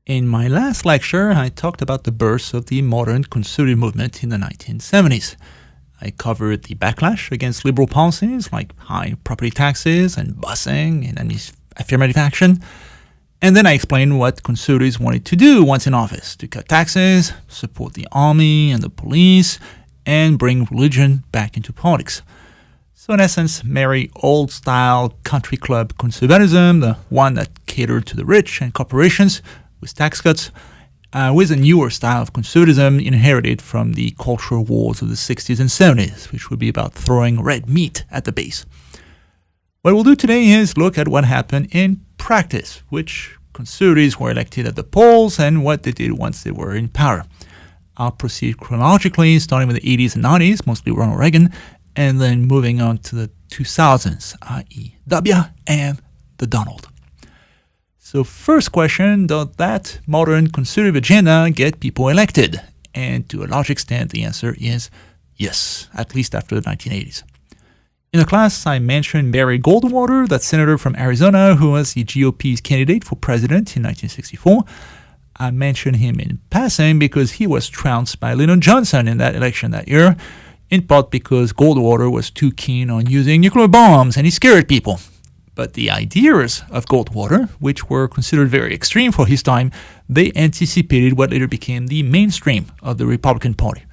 In my last lecture, I talked about the birth of the modern conservative movement in the 1970s. I covered the backlash against liberal policies like high property taxes and busing and affirmative action. And then I explained what conservatives wanted to do once in office: to cut taxes, support the army and the police, and bring religion back into politics. So in essence, marry old-style country club conservatism, the one that catered to the rich and corporations with tax cuts, with a newer style of conservatism inherited from the cultural wars of the 60s and 70s, which would be about throwing red meat at the base. What we'll do today is look at what happened in practice, which conservatives were elected at the polls, and what they did once they were in power. I'll proceed chronologically, starting with the 80s and 90s, mostly Ronald Reagan, and then moving on to the 2000s, i.e. W and the Donald. So first question, does that modern conservative agenda get people elected? And to a large extent, the answer is yes, at least after the 1980s. In the class, I mentioned Barry Goldwater, that senator from Arizona who was the GOP's candidate for president in 1964. I mentioned him in passing because he was trounced by Lyndon Johnson in that election that year, in part because Goldwater was too keen on using nuclear bombs and he scared people. But the ideas of Goldwater, which were considered very extreme for his time, they anticipated what later became the mainstream of the Republican Party: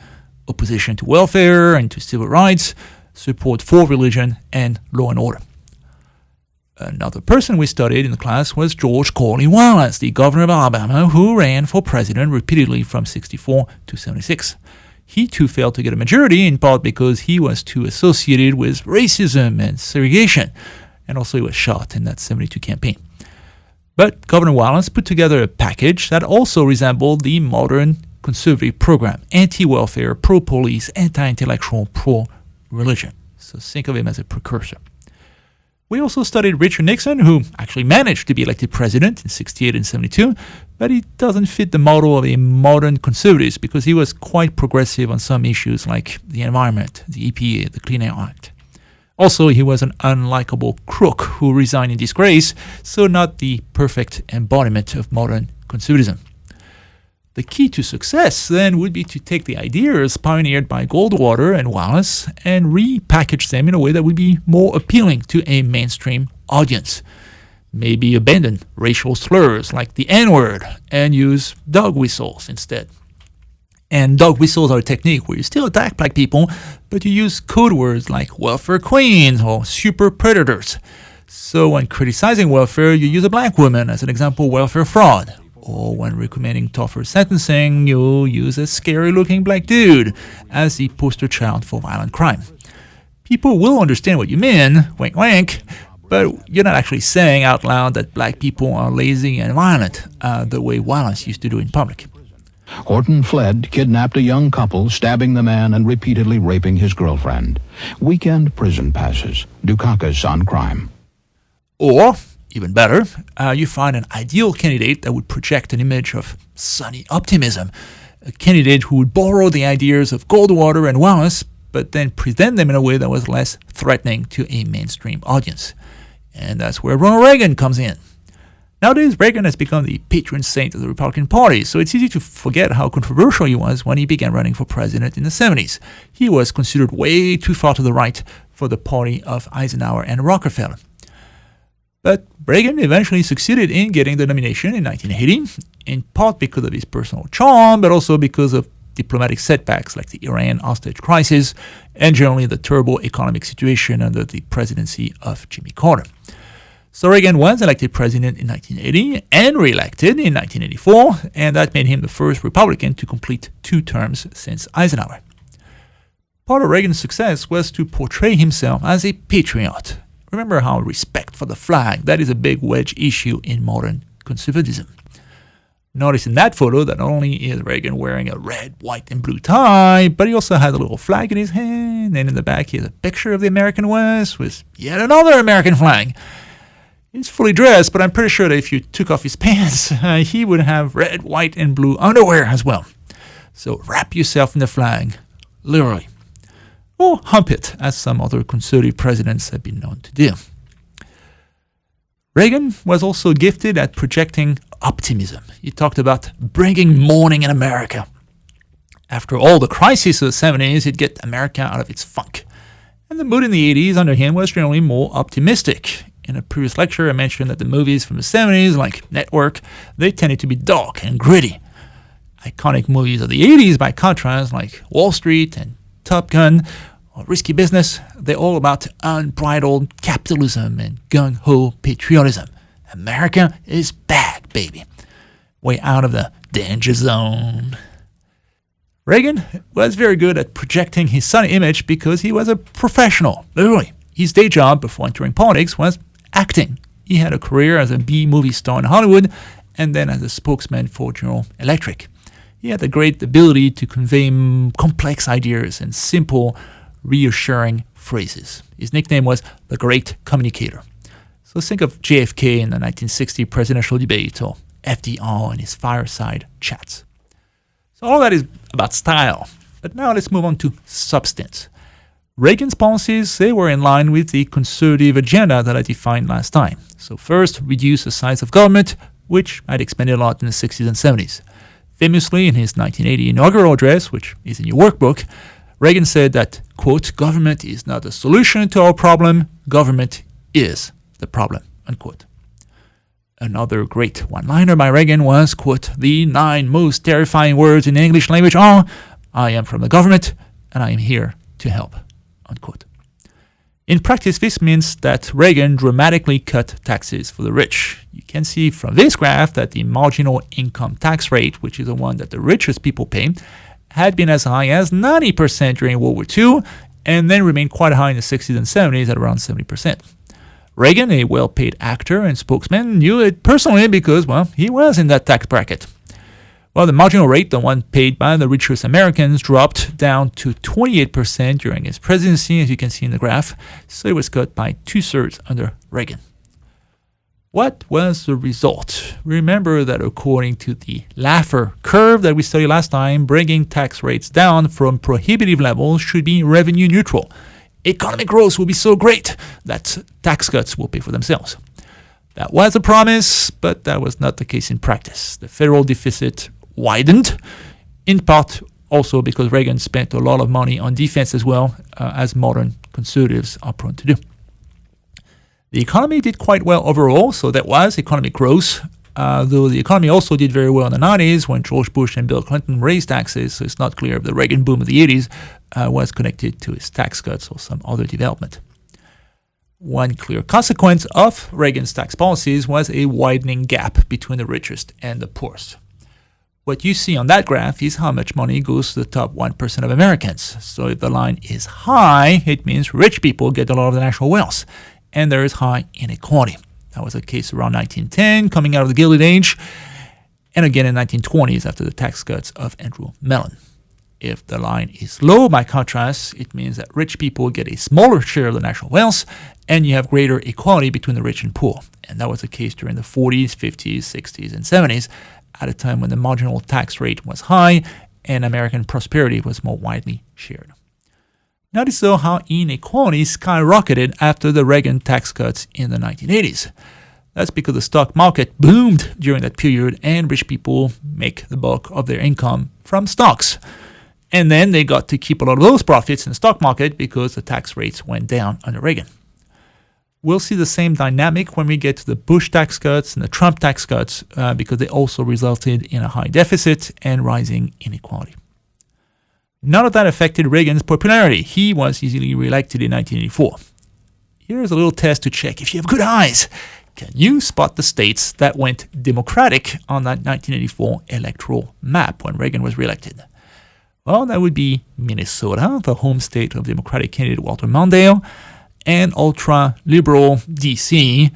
opposition to welfare and to civil rights, support for religion, and law and order. Another person we studied in the class was George Cornwallis, the governor of Alabama, who ran for president repeatedly from 64 to 76. He too failed to get a majority, in part because he was too associated with racism and segregation, and also he was shot in that 72 campaign. But Governor Wallace put together a package that also resembled the modern conservative program: anti-welfare, pro-police, anti-intellectual, pro-religion. So think of him as a precursor. We also studied Richard Nixon, who actually managed to be elected president in 68 and 72, but he doesn't fit the model of a modern conservative because he was quite progressive on some issues like the environment, the EPA, the Clean Air Act. Also, he was an unlikable crook who resigned in disgrace, so not the perfect embodiment of modern conservatism. The key to success, then, would be to take the ideas pioneered by Goldwater and Wallace and repackage them in a way that would be more appealing to a mainstream audience. Maybe abandon racial slurs like the N-word and use dog whistles instead. And dog whistles are a technique where you still attack black people, but you use code words like welfare queens or super predators. So when criticizing welfare, you use a black woman as an example welfare fraud. Or when recommending tougher sentencing, you'll use a scary-looking black dude as the poster child for violent crime. People will understand what you mean, wink wink, but you're not actually saying out loud that black people are lazy and violent, the way Wallace used to do in public. Horton fled, kidnapped a young couple, stabbing the man and repeatedly raping his girlfriend. Weekend prison passes. Dukakis on crime. Or, even better, you find an ideal candidate that would project an image of sunny optimism. A candidate who would borrow the ideas of Goldwater and Wallace, but then present them in a way that was less threatening to a mainstream audience. And that's where Ronald Reagan comes in. Nowadays, Reagan has become the patron saint of the Republican Party, so it's easy to forget how controversial he was when he began running for president in the 70s. He was considered way too far to the right for the party of Eisenhower and Rockefeller. But Reagan eventually succeeded in getting the nomination in 1980, in part because of his personal charm, but also because of diplomatic setbacks like the Iran hostage crisis and generally the terrible economic situation under the presidency of Jimmy Carter. So Reagan was elected president in 1980 and re-elected in 1984, and that made him the first Republican to complete 2 terms since Eisenhower. Part of Reagan's success was to portray himself as a patriot. Remember how respect for the flag, that is a big wedge issue in modern conservatism. Notice in that photo that not only is Reagan wearing a red, white, and blue tie, but he also has a little flag in his hand, and in the back he has a picture of the American West with yet another American flag. He's fully dressed, but I'm pretty sure that if you took off his pants, he would have red, white, and blue underwear as well. So wrap yourself in the flag, literally. Or hump it, as some other conservative presidents have been known to do. Reagan was also gifted at projecting optimism. He talked about bringing morning in America. After all the crises of the 70s, he'd get America out of its funk. And the mood in the 80s under him was generally more optimistic. In a previous lecture, I mentioned that the movies from the 70s, like Network, they tended to be dark and gritty. Iconic movies of the 80s, by contrast, like Wall Street and Top Gun or Risky Business, they're all about unbridled capitalism and gung-ho patriotism. America is back, baby. Way out of the danger zone. Reagan was very good at projecting his sunny image because he was a professional. Literally, his day job before entering politics was acting. He had a career as a B-movie star in Hollywood and then as a spokesman for General Electric. He had the great ability to convey complex ideas in simple, reassuring phrases. His nickname was the Great Communicator. So think of JFK in the 1960 presidential debate or FDR in his fireside chats. So all that is about style. But now let's move on to substance. Reagan's policies, they were in line with the conservative agenda that I defined last time. So first, reduce the size of government, which I'd expanded a lot in the 60s and 70s. Famously, in his 1980 inaugural address, which is in your workbook, Reagan said that, quote, government is not the solution to our problem, government is the problem, unquote. Another great one-liner by Reagan was, quote, the 9 most terrifying words in the English language are, I am from the government and I am here to help, unquote. In practice, this means that Reagan dramatically cut taxes for the rich. You can see from this graph that the marginal income tax rate, which is the one that the richest people pay, had been as high as 90% during World War II and then remained quite high in the 60s and 70s at around 70%. Reagan, a well-paid actor and spokesman, knew it personally because, well, he was in that tax bracket. Well, the marginal rate, the one paid by the richest Americans, dropped down to 28% during his presidency, as you can see in the graph, so it was cut by 2/3 under Reagan. What was the result? Remember that according to the Laffer curve that we studied last time, bringing tax rates down from prohibitive levels should be revenue neutral. Economic growth will be so great that tax cuts will pay for themselves. That was a promise, but that was not the case in practice. The federal deficit widened, in part also because Reagan spent a lot of money on defense as well, as modern conservatives are prone to do. The economy did quite well overall, so that was economic growth, though the economy also did very well in the 90s when George Bush and Bill Clinton raised taxes, so it's not clear if the Reagan boom of the 80s was connected to his tax cuts or some other development. One clear consequence of Reagan's tax policies was a widening gap between the richest and the poorest. What you see on that graph is how much money goes to the top 1% of Americans. So if the line is high, it means rich people get a lot of the national wealth, and there is high inequality. That was the case around 1910, coming out of the Gilded Age, and again in the 1920s after the tax cuts of Andrew Mellon. If the line is low, by contrast, it means that rich people get a smaller share of the national wealth, and you have greater equality between the rich and poor. And that was the case during the 40s, 50s, 60s, and 70s, at a time when the marginal tax rate was high and American prosperity was more widely shared. Notice though how inequality skyrocketed after the Reagan tax cuts in the 1980s. That's because the stock market boomed during that period and rich people make the bulk of their income from stocks. And then they got to keep a lot of those profits in the stock market because the tax rates went down under Reagan. We'll see the same dynamic when we get to the Bush tax cuts and the Trump tax cuts because they also resulted in a high deficit and rising inequality. None of that affected Reagan's popularity. He was easily reelected in 1984. Here's a little test to check if you have good eyes. Can you spot the states that went Democratic on that 1984 electoral map when Reagan was reelected? Well, that would be Minnesota, the home state of Democratic candidate Walter Mondale, and ultra-liberal D.C.,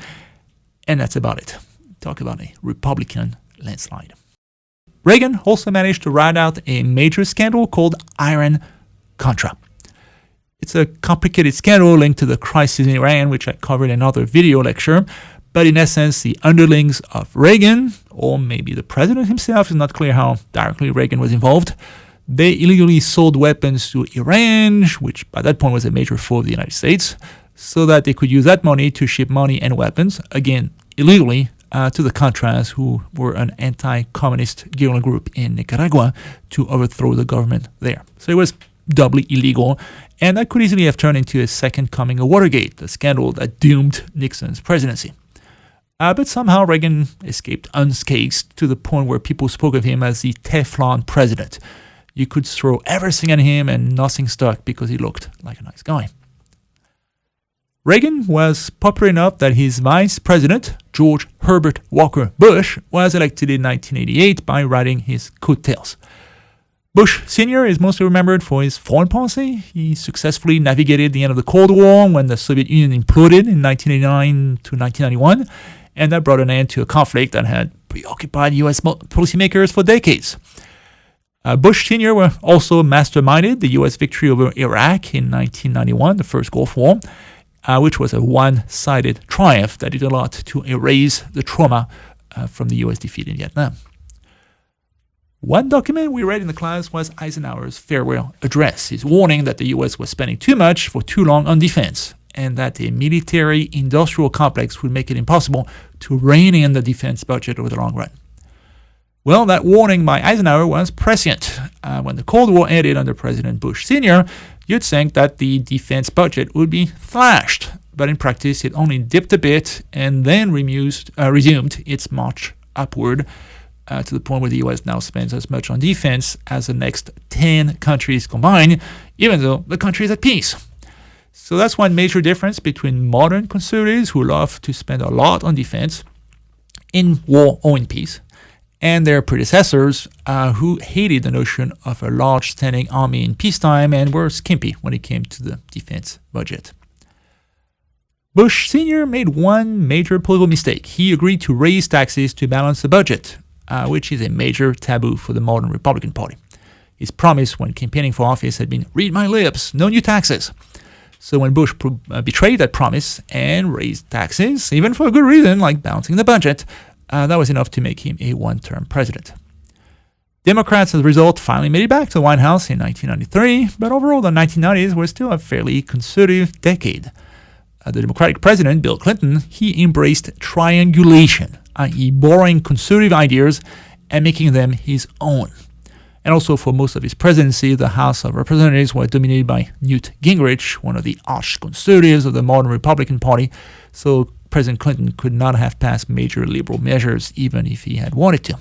and that's about it. Talk about a Republican landslide. Reagan also managed to ride out a major scandal called Iran-Contra. It's a complicated scandal linked to the crisis in Iran, which I covered in another video lecture, but in essence, the underlings of Reagan, or maybe the president himself, it's not clear how directly Reagan was involved, they illegally sold weapons to Iran, which by that point was a major foe of the United States, so that they could use that money to ship money and weapons, again, illegally to the Contras, who were an anti-communist guerrilla group in Nicaragua, to overthrow the government there. So it was doubly illegal, and that could easily have turned into a second coming of Watergate, the scandal that doomed Nixon's presidency. But somehow Reagan escaped unscathed, to the point where people spoke of him as the Teflon president. You could throw everything at him and nothing stuck because he looked like a nice guy. Reagan was popular enough that his vice president, George Herbert Walker Bush, was elected in 1988 by riding his coattails. Bush Sr. is mostly remembered for his foreign policy. He successfully navigated the end of the Cold War when the Soviet Union imploded in 1989 to 1991, and that brought an end to a conflict that had preoccupied U.S. policymakers for decades. Bush Sr. also masterminded the U.S. victory over Iraq in 1991, the first Gulf War, which was a one-sided triumph that did a lot to erase the trauma from the U.S. defeat in Vietnam. One document we read in the class was Eisenhower's farewell address, his warning that the U.S. was spending too much for too long on defense, and that a military-industrial complex would make it impossible to rein in the defense budget over the long run. Well, that warning by Eisenhower was prescient. When the Cold War ended under President Bush Sr., you'd think that the defense budget would be slashed, but in practice it only dipped a bit and then resumed its march upward, to the point where the U.S. now spends as much on defense as the next 10 countries combined, even though the country is at peace. So that's one major difference between modern conservatives, who love to spend a lot on defense, in war or in peace, and their predecessors, who hated the notion of a large standing army in peacetime and were skimpy when it came to the defense budget. Bush Sr. made one major political mistake. He agreed to raise taxes to balance the budget, which is a major taboo for the modern Republican Party. His promise when campaigning for office had been, "Read my lips, no new taxes." So when Bush betrayed that promise and raised taxes, even for a good reason like balancing the budget, that was enough to make him a one-term president. Democrats, as a result, finally made it back to the White House in 1993, but overall the 1990s were still a fairly conservative decade. The Democratic president, Bill Clinton, he embraced triangulation, i.e. borrowing conservative ideas and making them his own. And also for most of his presidency, the House of Representatives was dominated by Newt Gingrich, one of the arch-conservatives of the modern Republican Party, so President Clinton could not have passed major liberal measures even if he had wanted to.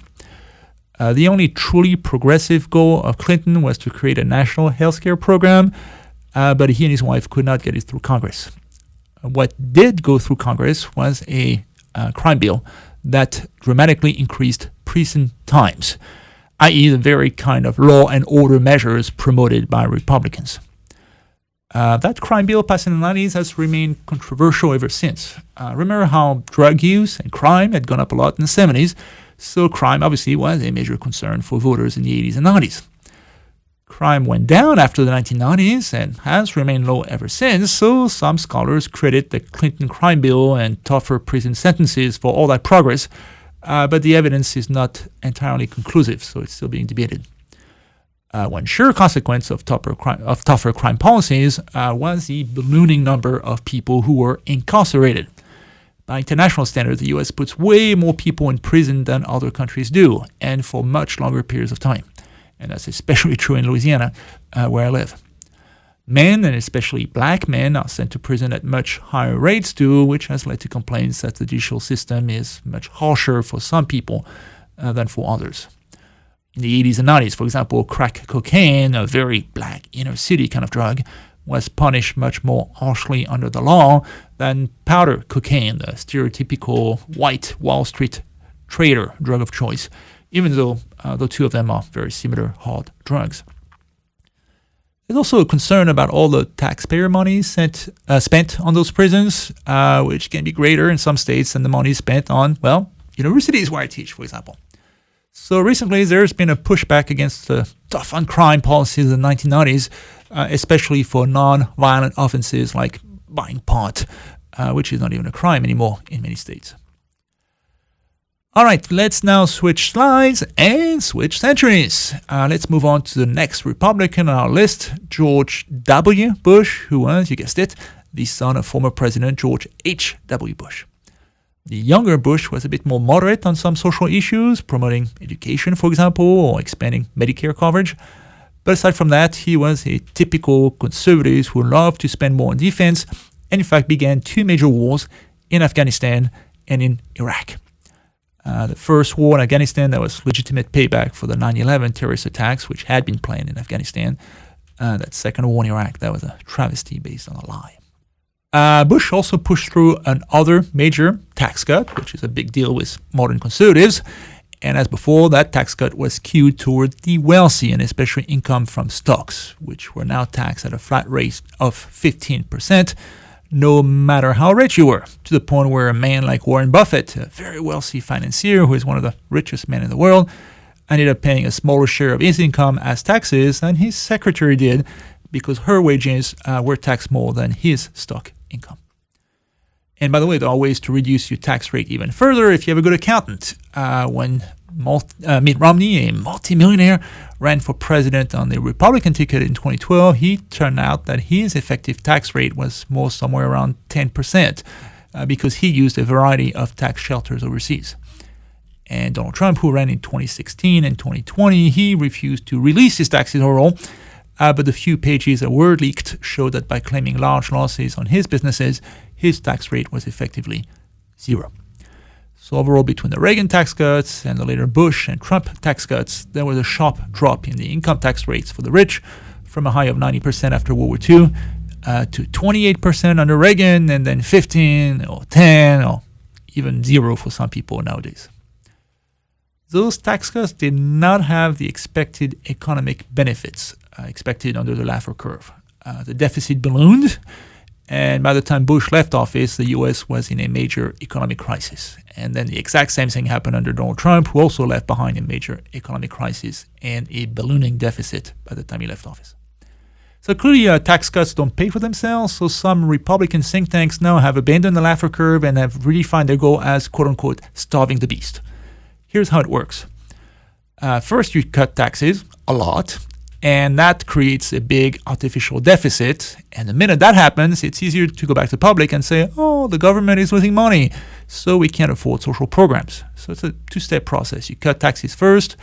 The only truly progressive goal of Clinton was to create a national health care program, but he and his wife could not get it through Congress. What did go through Congress was a crime bill that dramatically increased prison times, i.e. the very kind of law and order measures promoted by Republicans. That crime bill passed in the 90s has remained controversial ever since. Remember how drug use and crime had gone up a lot in the 70s, so crime obviously was a major concern for voters in the 80s and 90s. Crime went down after the 1990s and has remained low ever since, so some scholars credit the Clinton crime bill and tougher prison sentences for all that progress, but the evidence is not entirely conclusive, so it's still being debated. One sure consequence of tougher crime policies was the ballooning number of people who were incarcerated. By international standards, the U.S. puts way more people in prison than other countries do, and for much longer periods of time. And that's especially true in Louisiana, where I live. Men, and especially black men, are sent to prison at much higher rates too, which has led to complaints that the judicial system is much harsher for some people than for others. In the 80s and 90s, for example, crack cocaine, a very black inner city kind of drug, was punished much more harshly under the law than powder cocaine, the stereotypical white Wall Street trader drug of choice, even though the two of them are very similar hard drugs. There's also a concern about all the taxpayer money spent on those prisons, which can be greater in some states than the money spent on, well, universities where I teach, for example. So recently there's been a pushback against the tough on crime policies of the 1990s, especially for non-violent offenses like buying pot, which is not even a crime anymore in many states. All right, let's now switch slides and switch centuries. Let's move on to the next Republican on our list, George W. Bush, who was, you guessed it, the son of former President George H.W. Bush. The younger Bush was a bit more moderate on some social issues, promoting education, for example, or expanding Medicare coverage. But aside from that, he was a typical conservative who loved to spend more on defense, and in fact began 2 major wars in Afghanistan and in Iraq. The first war in Afghanistan, that was legitimate payback for the 9/11 terrorist attacks, which had been planned in Afghanistan. That second war in Iraq, that was a travesty based on a lie. Bush also pushed through another major tax cut, which is a big deal with modern conservatives. And as before, that tax cut was skewed toward the wealthy, and especially income from stocks, which were now taxed at a flat rate of 15%, no matter how rich you were, to the point where a man like Warren Buffett, a very wealthy financier who is one of the richest men in the world, ended up paying a smaller share of his income as taxes than his secretary did, because her wages were taxed more than his stock income. And by the way, there are ways to reduce your tax rate even further if you have a good accountant. When Mitt Romney, a multimillionaire, ran for president on the Republican ticket in 2012, he turned out that his effective tax rate was more somewhere around 10% because he used a variety of tax shelters overseas. And Donald Trump, who ran in 2016 and 2020, he refused to release his taxes overall, but the few pages that were leaked showed that by claiming large losses on his businesses, his tax rate was effectively zero. So overall, between the Reagan tax cuts and the later Bush and Trump tax cuts, there was a sharp drop in the income tax rates for the rich, from a high of 90% after World War II to 28% under Reagan, and then 15 or 10 or even zero for some people nowadays. Those tax cuts did not have the expected economic benefits expected under the Laffer curve. The deficit ballooned, and by the time Bush left office, the U.S. was in a major economic crisis. And then the exact same thing happened under Donald Trump, who also left behind a major economic crisis and a ballooning deficit by the time he left office. So clearly, tax cuts don't pay for themselves, so some Republican think tanks now have abandoned the Laffer curve and have redefined their goal as, quote-unquote, starving the beast. Here's how it works. First, you cut taxes a lot, and that creates a big artificial deficit. And the minute that happens, it's easier to go back to the public and say, oh, the government is losing money, so we can't afford social programs. So it's a two-step process. You cut taxes first,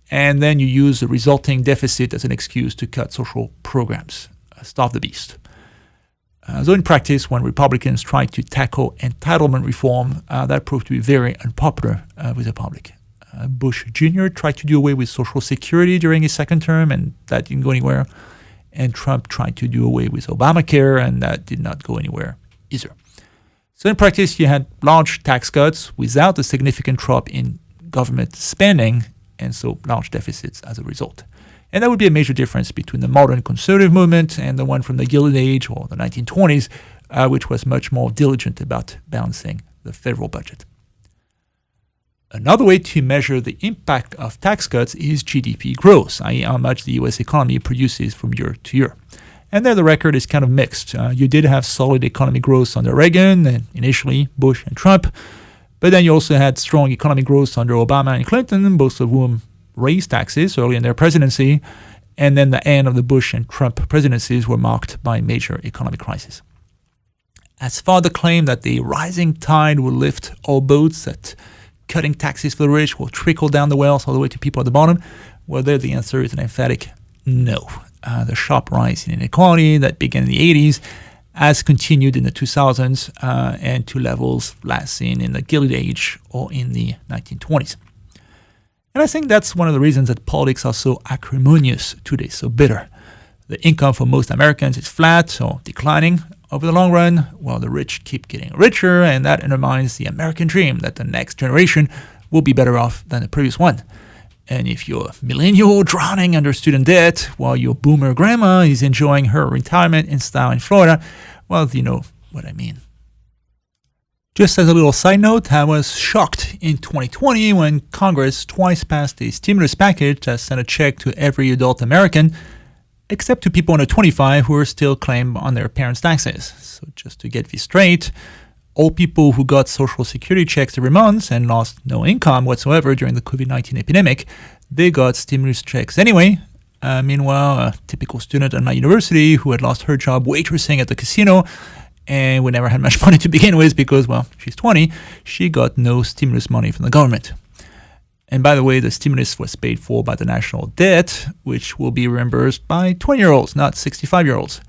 and then you use the resulting deficit as an excuse to cut social programs. Starve the beast. So in practice, when Republicans tried to tackle entitlement reform, that proved to be very unpopular with the public. Bush Jr. tried to do away with Social Security during his second term, and that didn't go anywhere. And Trump tried to do away with Obamacare, and that did not go anywhere either. So in practice, you had large tax cuts without a significant drop in government spending, and so large deficits as a result. And that would be a major difference between the modern conservative movement and the one from the Gilded Age or the 1920s, which was much more diligent about balancing the federal budget. Another way to measure the impact of tax cuts is GDP growth, i.e. how much the U.S. economy produces from year to year. And there the record is kind of mixed. You did have solid economic growth under Reagan and initially Bush and Trump, but then you also had strong economic growth under Obama and Clinton, both of whom raised taxes early in their presidency, and then the end of the Bush and Trump presidencies were marked by major economic crisis. As for the claim that the rising tide will lift all boats, that cutting taxes for the rich will trickle down the wealth all the way to people at the bottom, well, there the answer is an emphatic no. The sharp rise in inequality that began in the 80s has continued in the 2000s and to levels last seen in the Gilded Age or in the 1920s. And I think that's one of the reasons that politics are so acrimonious today, so bitter. The income for most Americans is flat or declining over the long run, while the rich keep getting richer, and that undermines the American dream that the next generation will be better off than the previous one. And if you're a millennial drowning under student debt while your boomer grandma is enjoying her retirement in style in Florida, well, you know what I mean. Just as a little side note, I was shocked in 2020 when Congress twice passed a stimulus package that sent a check to every adult American, except to people under 25 who are still claimed on their parents' taxes. So just to get this straight, all people who got Social Security checks every month and lost no income whatsoever during the COVID-19 epidemic, they got stimulus checks anyway. Meanwhile, a typical student at my university who had lost her job waitressing at the casino and we never had much money to begin with because, well, she's 20, she got no stimulus money from the government. And by the way, the stimulus was paid for by the national debt, which will be reimbursed by 20-year-olds, not 65-year-olds.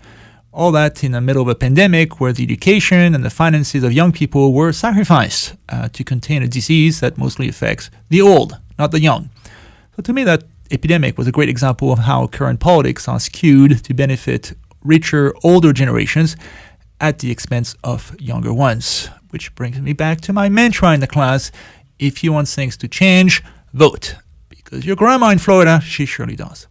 All that in the middle of a pandemic where the education and the finances of young people were sacrificed to contain a disease that mostly affects the old, not the young. So to me, that epidemic was a great example of how current politics are skewed to benefit richer, older generations at the expense of younger ones. Which brings me back to my mantra in the class: if you want things to change, vote. Because your grandma in Florida, she surely does.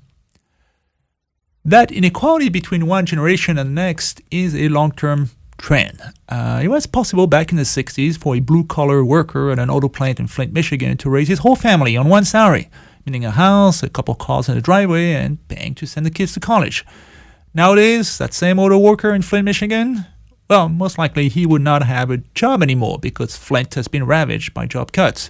That inequality between one generation and the next is a long-term trend. It was possible back in the 60s for a blue-collar worker at an auto plant in Flint, Michigan to raise his whole family on one salary, meaning a house, a couple cars in the driveway, and paying to send the kids to college. Nowadays, that same auto worker in Flint, Michigan, well, most likely he would not have a job anymore because Flint has been ravaged by job cuts.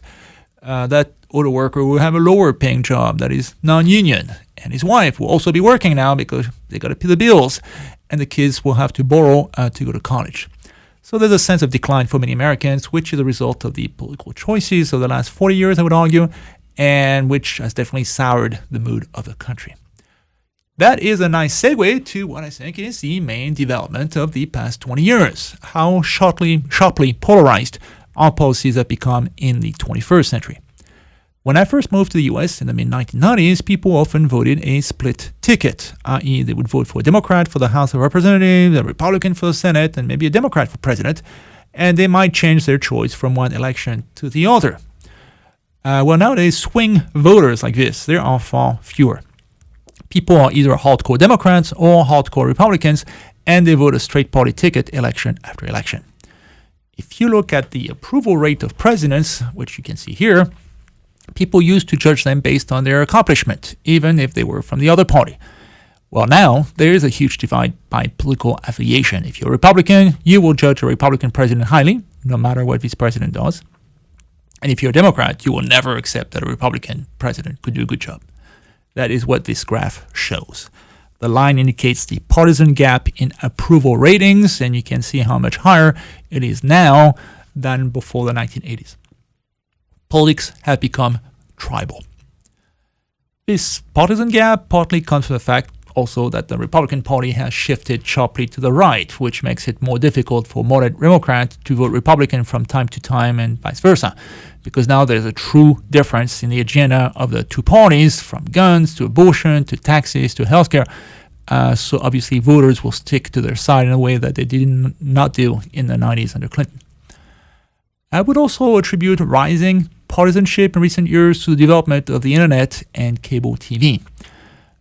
That auto worker will have a lower paying job that is non-union, and his wife will also be working now because they got to pay the bills, and the kids will have to borrow to go to college. So there's a sense of decline for many Americans, which is a result of the political choices of the last 40 years, I would argue, and which has definitely soured the mood of the country. That is a nice segue to what I think is the main development of the past 20 years, how sharply polarized our policies have become in the 21st century. When I first moved to the US in the mid-1990s, people often voted a split ticket, i.e. they would vote for a Democrat for the House of Representatives, a Republican for the Senate, and maybe a Democrat for president, and they might change their choice from one election to the other. Well, nowadays, swing voters like this, there are far fewer. People are either hardcore Democrats or hardcore Republicans, and they vote a straight party ticket election after election. If you look at the approval rate of presidents, which you can see here, people used to judge them based on their accomplishment, even if they were from the other party. Well, now there is a huge divide by political affiliation. If you're a Republican, you will judge a Republican president highly, no matter what vice president does. And if you're a Democrat, you will never accept that a Republican president could do a good job. That is what this graph shows. The line indicates the partisan gap in approval ratings, and you can see how much higher it is now than before the 1980s. Politics have become tribal. This partisan gap partly comes from the fact also that the Republican Party has shifted sharply to the right, which makes it more difficult for moderate Democrats to vote Republican from time to time and vice versa, because now there's a true difference in the agenda of the two parties, from guns to abortion to taxes to healthcare. So obviously voters will stick to their side in a way that they did not do in the 90s under Clinton. I would also attribute rising partisanship in recent years to the development of the internet and cable TV.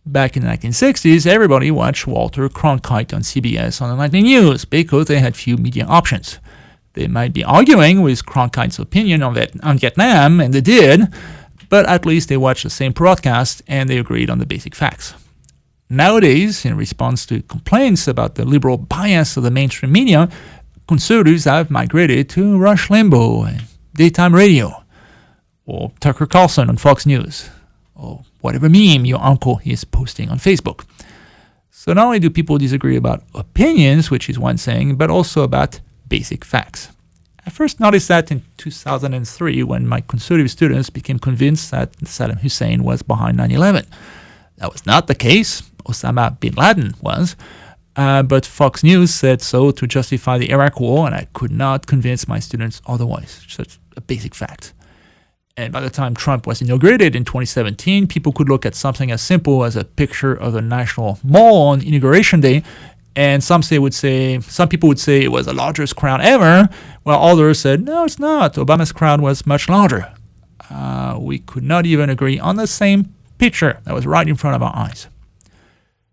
Back in the 1960s, everybody watched Walter Cronkite on CBS on the nightly news because they had few media options. They might be arguing with Cronkite's opinion on Vietnam, and they did, but at least they watched the same broadcast and they agreed on the basic facts. Nowadays, in response to complaints about the liberal bias of the mainstream media, conservatives have migrated to Rush Limbaugh and daytime radio, or Tucker Carlson on Fox News, or whatever meme your uncle is posting on Facebook. So not only do people disagree about opinions, which is one thing, but also about basic facts. I first noticed that in 2003 when my conservative students became convinced that Saddam Hussein was behind 9/11. That was not the case. Osama bin Laden was. But Fox News said so to justify the Iraq War, and I could not convince my students otherwise. Such a basic fact. And by the time Trump was inaugurated in 2017, people could look at something as simple as a picture of the National Mall on Inauguration Day, and some people would say it was the largest crowd ever, while others said, no, it's not. Obama's crowd was much larger. We could not even agree on the same picture that was right in front of our eyes.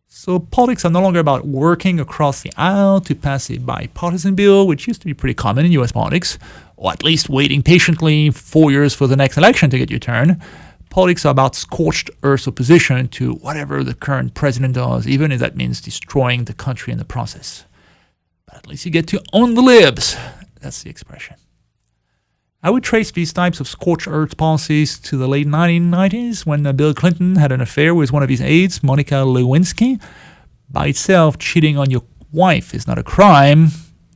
So politics are no longer about working across the aisle to pass a bipartisan bill, which used to be pretty common in U.S. politics, or at least waiting patiently 4 years for the next election to get your turn. Politics are about scorched earth opposition to whatever the current president does, even if that means destroying the country in the process. But at least you get to own the libs. That's the expression. I would trace these types of scorched earth policies to the late 1990s when Bill Clinton had an affair with one of his aides, Monica Lewinsky. By itself, cheating on your wife is not a crime.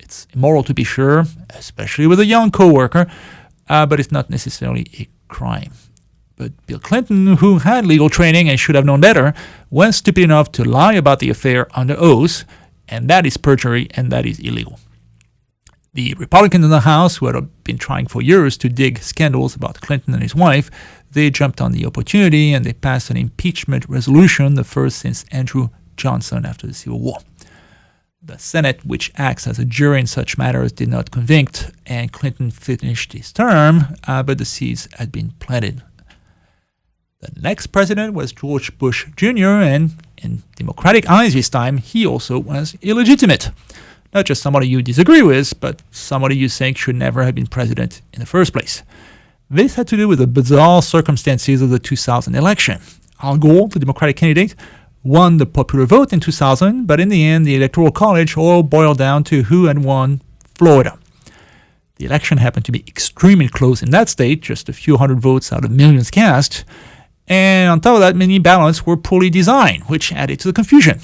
It's immoral to be sure, especially with a young coworker, but it's not necessarily a crime. But Bill Clinton, who had legal training and should have known better, was stupid enough to lie about the affair under oath, and that is perjury and that is illegal. The Republicans in the House, who had been trying for years to dig scandals about Clinton and his wife, they jumped on the opportunity and they passed an impeachment resolution, the first since Andrew Johnson after the Civil War. The Senate, which acts as a jury in such matters, did not convict, and Clinton finished his term, but the seeds had been planted. The next president was George Bush Jr., and in Democratic eyes this time, he also was illegitimate. Not just somebody you disagree with, but somebody you think should never have been president in the first place. This had to do with the bizarre circumstances of the 2000 election. Al Gore, the Democratic candidate, won the popular vote in 2000, but in the end, the Electoral College all boiled down to who had won Florida. The election happened to be extremely close in that state, just a few hundred votes out of millions cast, and on top of that, many ballots were poorly designed, which added to the confusion.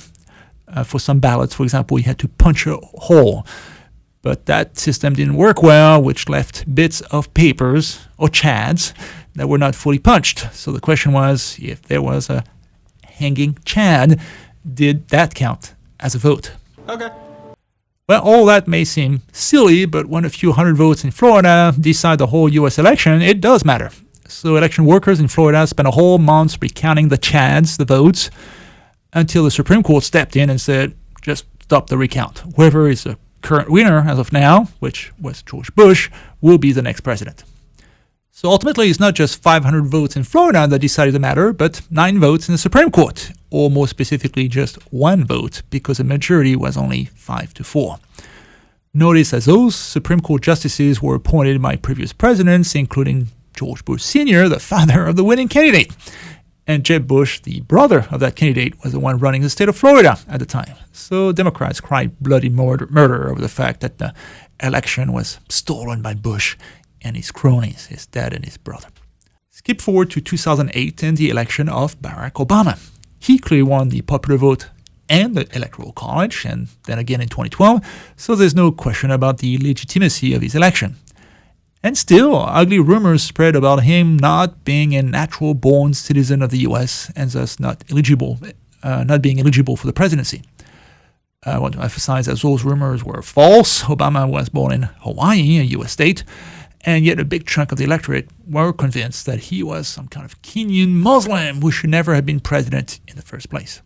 For some ballots, for example, you had to punch a hole. But that system didn't work well, which left bits of papers or chads that were not fully punched. So the question was, if there was a hanging chad, did that count as a vote? Okay. Well, all that may seem silly, but when a few hundred votes in Florida decide the whole U.S. election, it does matter. So election workers in Florida spent a whole month recounting the chads, the votes, until the Supreme Court stepped in and said, just stop the recount. Whoever is the current winner as of now, which was George Bush, will be the next president. So ultimately, it's not just 500 votes in Florida that decided the matter, but 9 votes in the Supreme Court, or more specifically, just 1 vote, because the majority was only 5-4. Notice as those Supreme Court justices were appointed by previous presidents, including George Bush Sr., the father of the winning candidate. And Jeb Bush, the brother of that candidate, was the one running the state of Florida at the time. So Democrats cried bloody murder over the fact that the election was stolen by Bush and his cronies, his dad and his brother. Skip forward to 2008 and the election of Barack Obama. He clearly won the popular vote and the Electoral College, and then again in 2012, so there's no question about the legitimacy of his election. And still, ugly rumors spread about him not being a natural-born citizen of the U.S. and thus not being eligible for the presidency. I want to emphasize that those rumors were false. Obama was born in Hawaii, a U.S. state, and yet a big chunk of the electorate were convinced that he was some kind of Kenyan Muslim who should never have been president in the first place.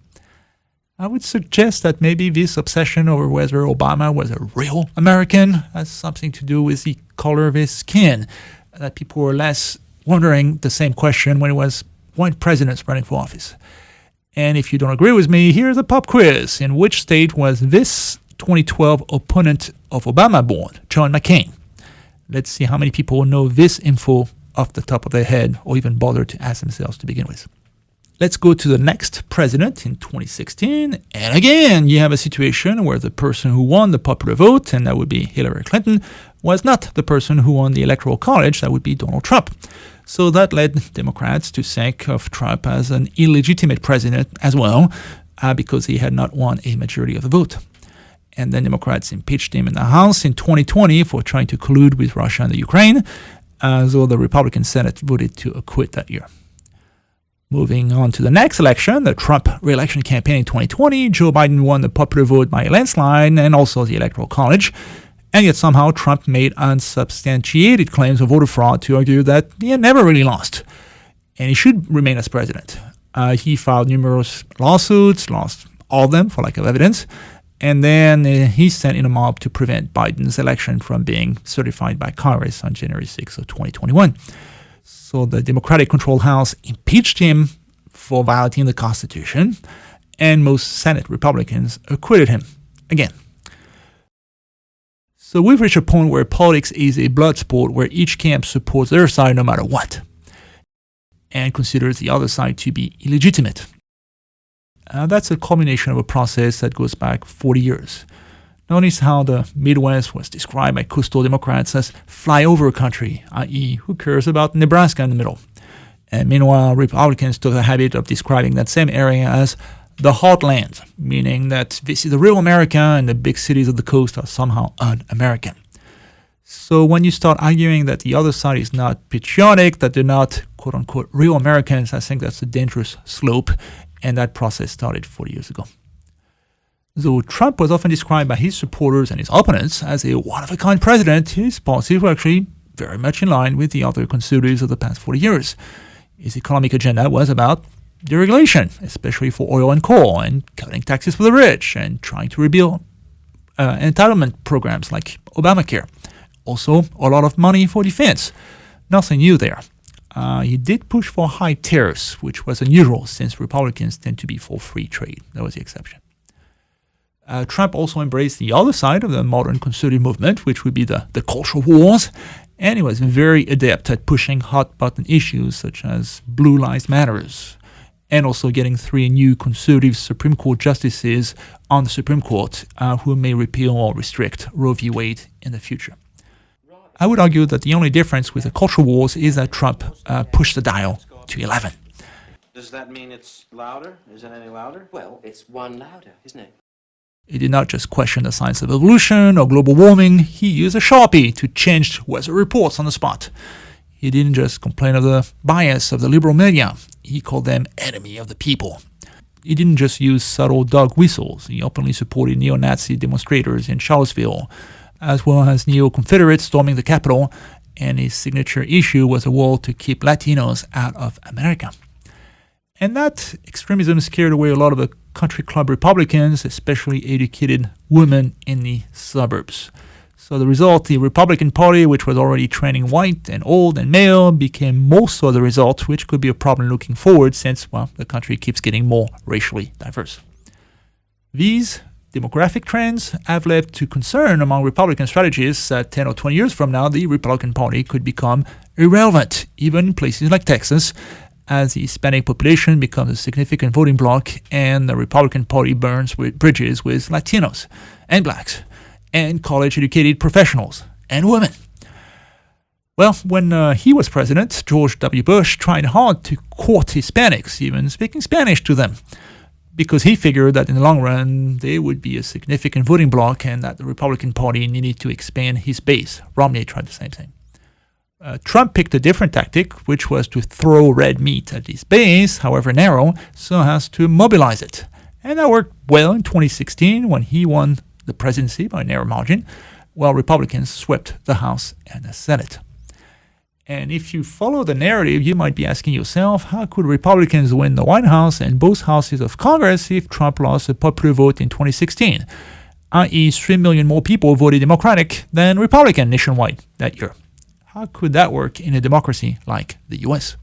I would suggest that maybe this obsession over whether Obama was a real American has something to do with the color of his skin, that people were less wondering the same question when it was white presidents running for office. And if you don't agree with me, here's a pop quiz. In which state was this 2012 opponent of Obama born, John McCain? Let's see how many people know this info off the top of their head or even bother to ask themselves to begin with. Let's go to the next president in 2016. And again, you have a situation where the person who won the popular vote, and that would be Hillary Clinton, was not the person who won the Electoral College, that would be Donald Trump. So that led Democrats to think of Trump as an illegitimate president as well, because he had not won a majority of the vote. And then Democrats impeached him in the House in 2020 for trying to collude with Russia and the Ukraine, though the Republican Senate voted to acquit that year. Moving on to the next election, the Trump re-election campaign in 2020, Joe Biden won the popular vote by a landslide and also the Electoral College. And yet somehow Trump made unsubstantiated claims of voter fraud to argue that he had never really lost. And he should remain as president. He filed numerous lawsuits, lost all of them for lack of evidence. And then he sent in a mob to prevent Biden's election from being certified by Congress on January 6th of 2021. So the Democratic-controlled House impeached him for violating the Constitution, and most Senate Republicans acquitted him again. So we've reached a point where politics is a blood sport where each camp supports their side no matter what, and considers the other side to be illegitimate. That's a culmination of a process that goes back 40 years. Notice how the Midwest was described by coastal Democrats as flyover country, i.e., who cares about Nebraska in the middle? And meanwhile, Republicans took the habit of describing that same area as the heartland, meaning that this is the real America and the big cities of the coast are somehow un-American. So when you start arguing that the other side is not patriotic, that they're not quote-unquote real Americans, I think that's a dangerous slope, and that process started 40 years ago. Though Trump was often described by his supporters and his opponents as a one-of-a-kind president, his policies were actually very much in line with the other conservatives of the past 40 years. His economic agenda was about deregulation, especially for oil and coal, and cutting taxes for the rich, and trying to rebuild entitlement programs like Obamacare. Also, a lot of money for defense. Nothing new there. He did push for high tariffs, which was unusual since Republicans tend to be for free trade. That was the exception. Trump also embraced the other side of the modern conservative movement, which would be the cultural wars, and he was very adept at pushing hot-button issues such as Blue Lives Matters, and also getting 3 new conservative Supreme Court justices on the Supreme Court who may repeal or restrict Roe v. Wade in the future. I would argue that the only difference with the cultural wars is that Trump pushed the dial to 11. Does that mean it's louder? Is it any louder? Well, it's one louder, isn't it? He did not just question the science of evolution or global warming, he used a Sharpie to change weather reports on the spot. He didn't just complain of the bias of the liberal media, he called them enemy of the people. He didn't just use subtle dog whistles, he openly supported neo-Nazi demonstrators in Charlottesville, as well as neo-Confederates storming the Capitol, and his signature issue was a wall to keep Latinos out of America. And that extremism scared away a lot of the country club Republicans, especially educated women in the suburbs. So the result, the Republican Party, which was already trending white and old and male, became more so the result, which could be a problem looking forward since, well, the country keeps getting more racially diverse. These demographic trends have led to concern among Republican strategists that 10 or 20 years from now, the Republican Party could become irrelevant, even in places like Texas, as the Hispanic population becomes a significant voting bloc and the Republican Party burns bridges with Latinos and blacks and college-educated professionals and women. Well, when he was president, George W. Bush tried hard to court Hispanics, even speaking Spanish to them, because he figured that in the long run, they would be a significant voting bloc and that the Republican Party needed to expand his base. Romney tried the same thing. Trump picked a different tactic, which was to throw red meat at his base, however narrow, so as to mobilize it. And that worked well in 2016 when he won the presidency by a narrow margin, while Republicans swept the House and the Senate. And if you follow the narrative, you might be asking yourself, how could Republicans win the White House and both houses of Congress if Trump lost a popular vote in 2016? i.e. 3 million more people voted Democratic than Republican nationwide that year. How could that work in a democracy like the US?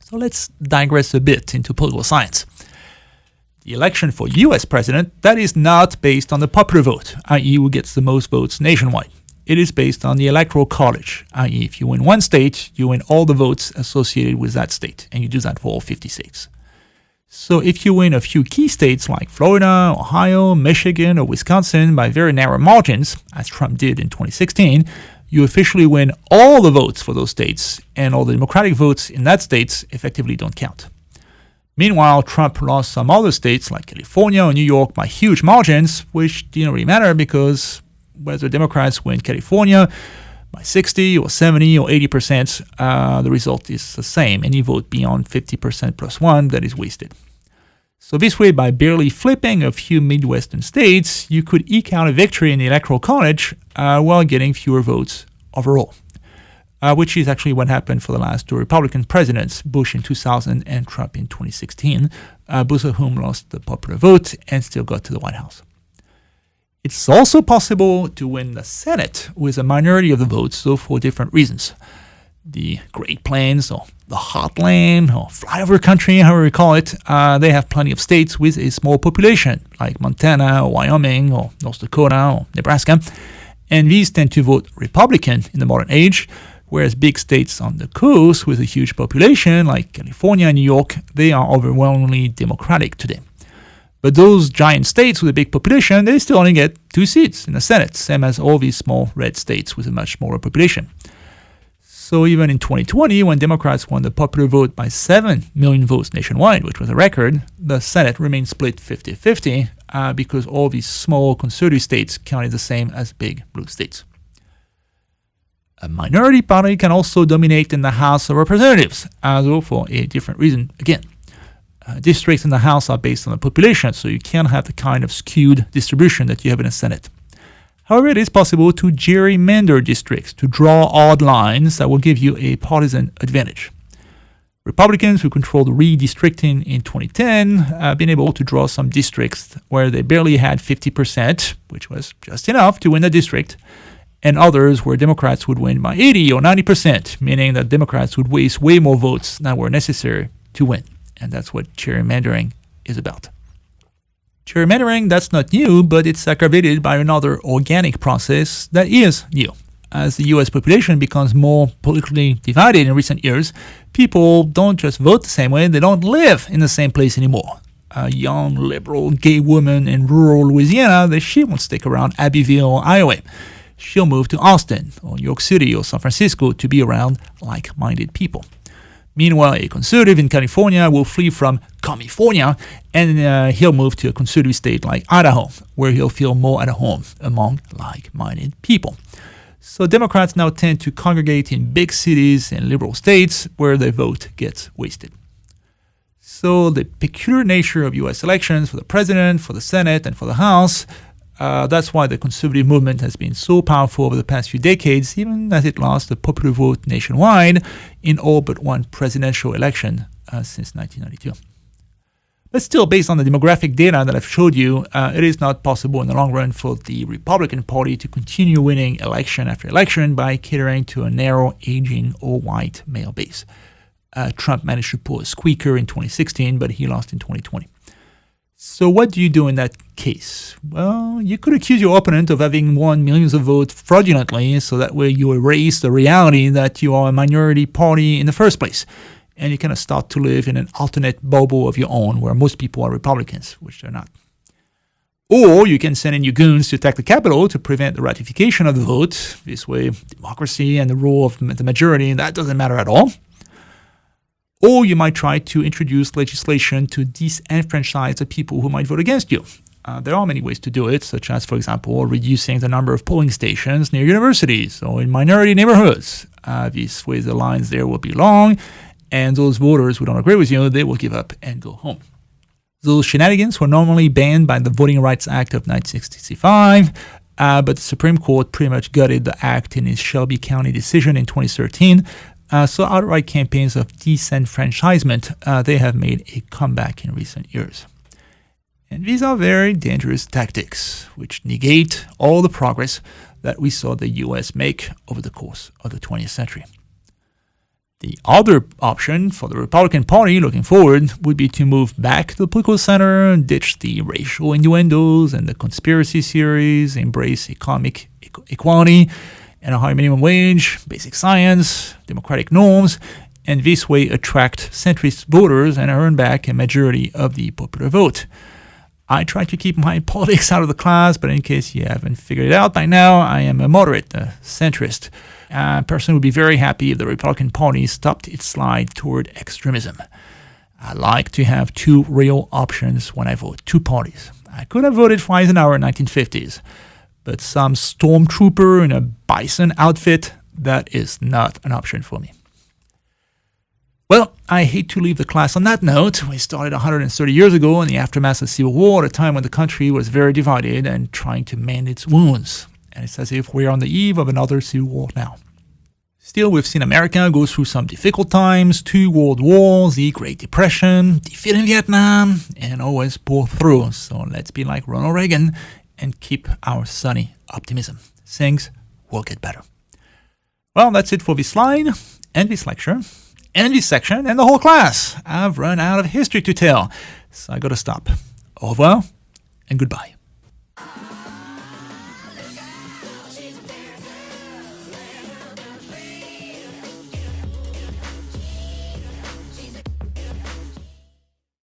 So let's digress a bit into political science. The election for US president, that is not based on the popular vote, i.e. who gets the most votes nationwide. It is based on the Electoral College, i.e. if you win one state, you win all the votes associated with that state, and you do that for all 50 states. So if you win a few key states like Florida, Ohio, Michigan, or Wisconsin by very narrow margins, as Trump did in 2016, you officially win all the votes for those states, and all the Democratic votes in that states effectively don't count. Meanwhile, Trump lost some other states like California or New York by huge margins, which didn't really matter because whether Democrats win California by 60 or 70 or 80%, the result is the same. Any vote beyond 50% plus one, that is wasted. So this way, by barely flipping a few Midwestern states, you could eke out a victory in the Electoral College while getting fewer votes overall, which is actually what happened for the last two Republican presidents, Bush in 2000 and Trump in 2016, both of whom lost the popular vote and still got to the White House. It's also possible to win the Senate with a minority of the votes, though for different reasons. The Great Plains, or the Heartland, or flyover country, however you call it, they have plenty of states with a small population, like Montana, or Wyoming, or North Dakota, or Nebraska, and these tend to vote Republican in the modern age, whereas big states on the coast with a huge population, like California and New York, they are overwhelmingly Democratic today. But those giant states with a big population, they still only get 2 seats in the Senate, same as all these small red states with a much smaller population. So even in 2020, when Democrats won the popular vote by 7 million votes nationwide, which was a record, the Senate remained split 50-50 because all these small conservative states counted the same as big blue states. A minority party can also dominate in the House of Representatives, although for a different reason again. Districts in the House are based on the population, so you can't have the kind of skewed distribution that you have in the Senate. However, it is possible to gerrymander districts to draw odd lines that will give you a partisan advantage. Republicans who controlled redistricting in 2010 have been able to draw some districts where they barely had 50%, which was just enough to win the district, and others where Democrats would win by 80 or 90%, meaning that Democrats would waste way more votes than were necessary to win. And that's what gerrymandering is about. Gerrymandering, that's not new, but it's aggravated by another organic process that is new. As the US population becomes more politically divided in recent years, people don't just vote the same way, they don't live in the same place anymore. A young, liberal, gay woman in rural Louisiana, she won't stick around Abbeville, Iowa. She'll move to Austin, or New York City, or San Francisco to be around like-minded people. Meanwhile, a conservative in California will flee from California and he'll move to a conservative state like Idaho, where he'll feel more at home among like-minded people. So Democrats now tend to congregate in big cities and liberal states where their vote gets wasted. So the peculiar nature of U.S. elections for the president, for the Senate, and for the House, that's why the conservative movement has been so powerful over the past few decades, even as it lost the popular vote nationwide in all but one presidential election since 1992. But still, based on the demographic data that I've showed you, it is not possible in the long run for the Republican Party to continue winning election after election by catering to a narrow, aging, all-white male base. Trump managed to pull a squeaker in 2016, but he lost in 2020. So what do you do in that case? Well, you could accuse your opponent of having won millions of votes fraudulently, so that way you erase the reality that you are a minority party in the first place. And you kind of start to live in an alternate bubble of your own where most people are Republicans, which they're not. Or you can send in your goons to attack the Capitol to prevent the ratification of the vote. This way, democracy and the rule of the majority, that doesn't matter at all. Or you might try to introduce legislation to disenfranchise the people who might vote against you. There are many ways to do it, such as, for example, reducing the number of polling stations near universities or in minority neighborhoods. This way the lines there will be long, and those voters who don't agree with you, they will give up and go home. Those shenanigans were normally banned by the Voting Rights Act of 1965, but the Supreme Court pretty much gutted the act in its Shelby County decision in 2013. So outright campaigns of disenfranchisement, they have made a comeback in recent years. And these are very dangerous tactics, which negate all the progress that we saw the U.S. make over the course of the 20th century. The other option for the Republican Party looking forward would be to move back to the political center, ditch the racial innuendos and the conspiracy theories, embrace economic equality and a higher minimum wage, basic science, democratic norms, and this way attract centrist voters and earn back a majority of the popular vote. I try to keep my politics out of the class, but in case you haven't figured it out by now, I am a moderate, a centrist. A person would be very happy if the Republican Party stopped its slide toward extremism. I like to have two real options when I vote, two parties. I could have voted for Eisenhower in the 1950s, but some stormtrooper in a bison outfit, that is not an option for me. Well, I hate to leave the class on that note. We started 130 years ago in the aftermath of the Civil War, at a time when the country was very divided and trying to mend its wounds. And it's as if we're on the eve of another Civil War now. Still, we've seen America go through some difficult times, 2 world wars, the Great Depression, defeat in Vietnam, and always pull through. So let's be like Ronald Reagan and keep our sunny optimism. Things will get better. Well, that's it for this slide, and this lecture, and this section, and the whole class. I've run out of history to tell, so I gotta stop. Au revoir, and goodbye.